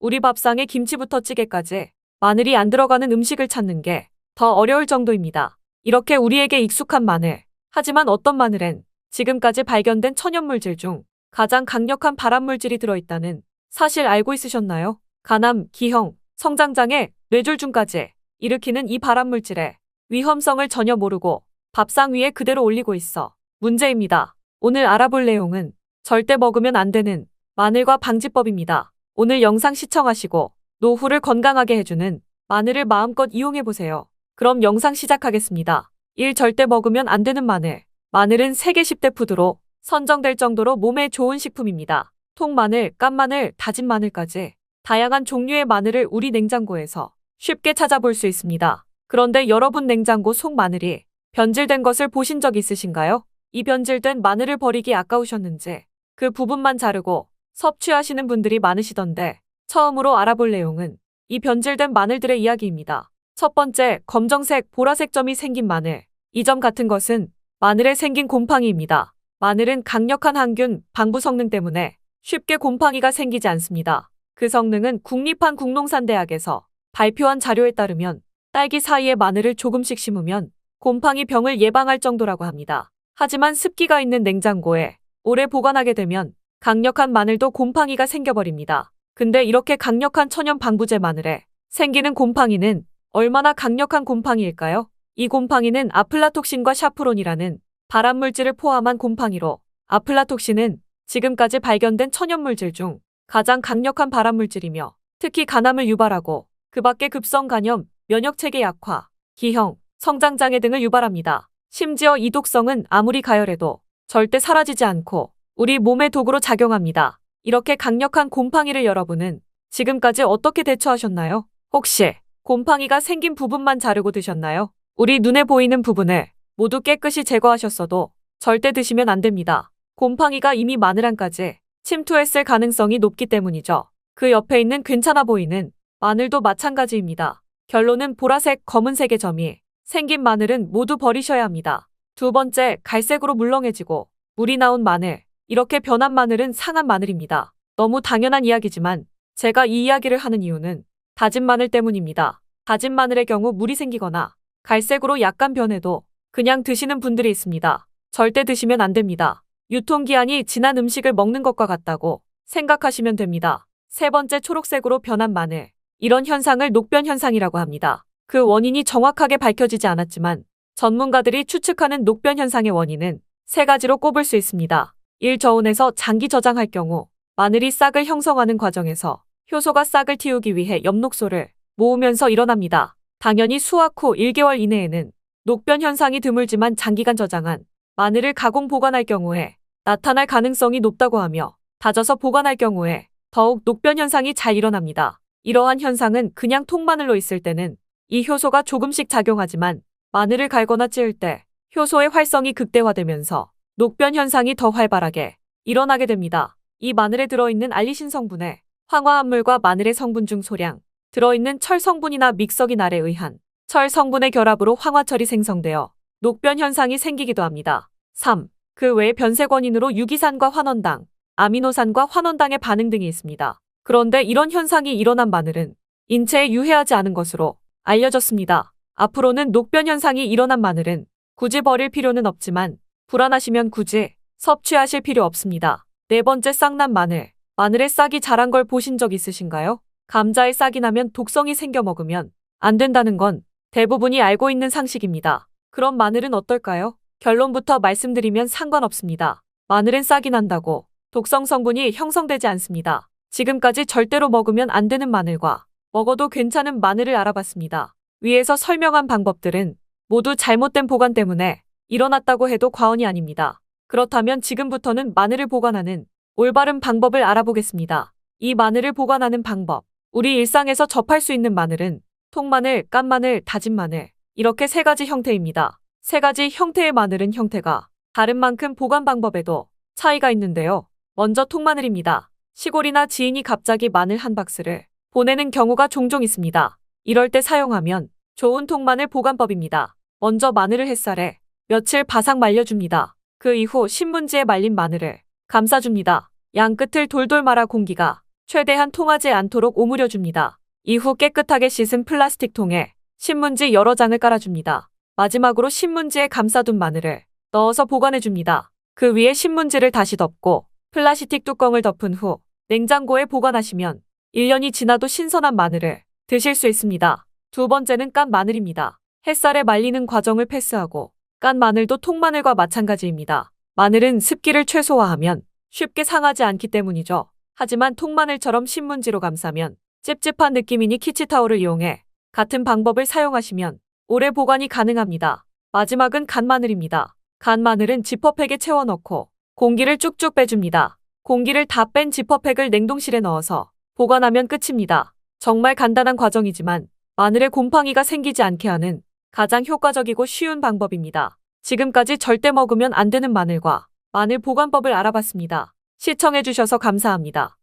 우리 밥상에 김치부터 찌개까지 마늘이 안 들어가는 음식을 찾는 게 더 어려울 정도입니다. 이렇게 우리에게 익숙한 마늘. 하지만 어떤 마늘엔 지금까지 발견된 천연물질 중 가장 강력한 발암물질이 들어있다는 사실 알고 있으셨나요? 간암, 기형, 성장장애, 뇌졸중까지 일으키는 이 발암물질의 위험성을 전혀 모르고 밥상 위에 그대로 올리고 있어 문제입니다. 오늘 알아볼 내용은 절대 먹으면 안 되는 마늘과 방지법입니다. 오늘 영상 시청하시고 노후를 건강하게 해주는 마늘을 마음껏 이용해보세요. 그럼 영상 시작하겠습니다. 1. 절대 먹으면 안 되는 마늘. 마늘은 세계 10대 푸드로 선정될 정도로 몸에 좋은 식품입니다. 통마늘, 깐마늘, 다진 마늘까지 다양한 종류의 마늘을 우리 냉장고에서 쉽게 찾아볼 수 있습니다. 그런데 여러분 냉장고 속 마늘이 변질된 것을 보신 적 있으신가요? 이 변질된 마늘을 버리기 아까우셨는지 그 부분만 자르고 섭취하시는 분들이 많으시던데 처음으로 알아볼 내용은 이 변질된 마늘들의 이야기입니다. 첫 번째, 검정색, 보라색 점이 생긴 마늘. 이 점 같은 것은 마늘에 생긴 곰팡이입니다. 마늘은 강력한 항균, 방부 성능 때문에 쉽게 곰팡이가 생기지 않습니다. 그 성능은 국립한국농산대학에서 발표한 자료에 따르면 딸기 사이에 마늘을 조금씩 심으면 곰팡이 병을 예방할 정도라고 합니다. 하지만 습기가 있는 냉장고에 오래 보관하게 되면 강력한 마늘도 곰팡이가 생겨버립니다. 근데 이렇게 강력한 천연 방부제 마늘에 생기는 곰팡이는 얼마나 강력한 곰팡이일까요? 이 곰팡이는 아플라톡신과 샤프론이라는 발암물질을 포함한 곰팡이로 아플라톡신은 지금까지 발견된 천연물질 중 가장 강력한 발암물질이며 특히 간암을 유발하고 그 밖에 급성 간염, 면역체계 약화, 기형, 성장장애 등을 유발합니다. 심지어 이 독성은 아무리 가열해도 절대 사라지지 않고 우리 몸의 독으로 작용합니다. 이렇게 강력한 곰팡이를 여러분은 지금까지 어떻게 대처하셨나요? 혹시 곰팡이가 생긴 부분만 자르고 드셨나요? 우리 눈에 보이는 부분을 모두 깨끗이 제거하셨어도 절대 드시면 안 됩니다. 곰팡이가 이미 마늘 안까지 침투했을 가능성이 높기 때문이죠. 그 옆에 있는 괜찮아 보이는 마늘도 마찬가지입니다. 결론은 보라색, 검은색의 점이 생긴 마늘은 모두 버리셔야 합니다. 두 번째, 갈색으로 물렁해지고 물이 나온 마늘. 이렇게 변한 마늘은 상한 마늘입니다. 너무 당연한 이야기지만 제가 이 이야기를 하는 이유는 다진 마늘 때문입니다. 다진 마늘의 경우 물이 생기거나 갈색으로 약간 변해도 그냥 드시는 분들이 있습니다. 절대 드시면 안 됩니다. 유통기한이 지난 음식을 먹는 것과 같다고 생각하시면 됩니다. 세 번째, 초록색으로 변한 마늘. 이런 현상을 녹변 현상이라고 합니다. 그 원인이 정확하게 밝혀지지 않았지만 전문가들이 추측하는 녹변 현상의 원인은 세 가지로 꼽을 수 있습니다. 1. 저온에서 장기 저장할 경우 마늘이 싹을 형성하는 과정에서 효소가 싹을 틔우기 위해 엽록소를 모으면서 일어납니다. 당연히 수확 후 1개월 이내에는 녹변 현상이 드물지만 장기간 저장한 마늘을 가공 보관할 경우에 나타날 가능성이 높다고 하며 다져서 보관할 경우에 더욱 녹변 현상이 잘 일어납니다. 이러한 현상은 그냥 통마늘로 있을 때는 이 효소가 조금씩 작용하지만 마늘을 갈거나 찌을 때 효소의 활성이 극대화되면서 녹변 현상이 더 활발하게 일어나게 됩니다. 이 마늘에 들어있는 알리신 성분의 황화합물과 마늘의 성분 중 소량 들어있는 철 성분이나 믹서기날에 의한 철 성분의 결합으로 황화철이 생성되어 녹변 현상이 생기기도 합니다. 3. 그 외에 변색 원인으로 유기산과 환원당, 아미노산과 환원당의 반응 등이 있습니다. 그런데 이런 현상이 일어난 마늘은 인체에 유해하지 않은 것으로 알려졌습니다. 앞으로는 녹변 현상이 일어난 마늘은 굳이 버릴 필요는 없지만 불안하시면 굳이 섭취하실 필요 없습니다. 네 번째, 싹난 마늘. 마늘에 싹이 자란 걸 보신 적 있으신가요? 감자에 싹이 나면 독성이 생겨 먹으면 안 된다는 건 대부분이 알고 있는 상식입니다. 그럼 마늘은 어떨까요? 결론부터 말씀드리면 상관없습니다. 마늘엔 싹이 난다고 독성 성분이 형성되지 않습니다. 지금까지 절대로 먹으면 안 되는 마늘과 먹어도 괜찮은 마늘을 알아봤습니다. 위에서 설명한 방법들은 모두 잘못된 보관 때문에 일어났다고 해도 과언이 아닙니다. 그렇다면 지금부터는 마늘을 보관하는 올바른 방법을 알아보겠습니다. 이 마늘을 보관하는 방법. 우리 일상에서 접할 수 있는 마늘은 통마늘, 깐마늘, 다진 마늘 이렇게 세 가지 형태입니다. 세 가지 형태의 마늘은 형태가 다른 만큼 보관 방법에도 차이가 있는데요. 먼저 통마늘입니다. 시골이나 지인이 갑자기 마늘 한 박스를 보내는 경우가 종종 있습니다. 이럴 때 사용하면 좋은 통마늘 보관법입니다. 먼저 마늘을 햇살에 며칠 바삭 말려줍니다. 그 이후 신문지에 말린 마늘을 감싸줍니다. 양 끝을 돌돌 말아 공기가 최대한 통하지 않도록 오므려줍니다. 이후 깨끗하게 씻은 플라스틱 통에 신문지 여러 장을 깔아줍니다. 마지막으로 신문지에 감싸둔 마늘을 넣어서 보관해줍니다. 그 위에 신문지를 다시 덮고 플라스틱 뚜껑을 덮은 후 냉장고에 보관하시면 1년이 지나도 신선한 마늘을 드실 수 있습니다. 두 번째는 깐 마늘입니다. 햇살에 말리는 과정을 패스하고 깐 마늘도 통마늘과 마찬가지입니다. 마늘은 습기를 최소화하면 쉽게 상하지 않기 때문이죠. 하지만 통마늘처럼 신문지로 감싸면 찝찝한 느낌이니 키치타올을 이용해 같은 방법을 사용하시면 오래 보관이 가능합니다. 마지막은 간 마늘입니다. 간 마늘은 지퍼팩에 채워 넣고 공기를 쭉쭉 빼줍니다. 공기를 다 뺀 지퍼팩을 냉동실에 넣어서 보관하면 끝입니다. 정말 간단한 과정이지만 마늘에 곰팡이가 생기지 않게 하는 가장 효과적이고 쉬운 방법입니다. 지금까지 절대 먹으면 안 되는 마늘과 마늘 보관법을 알아봤습니다. 시청해주셔서 감사합니다.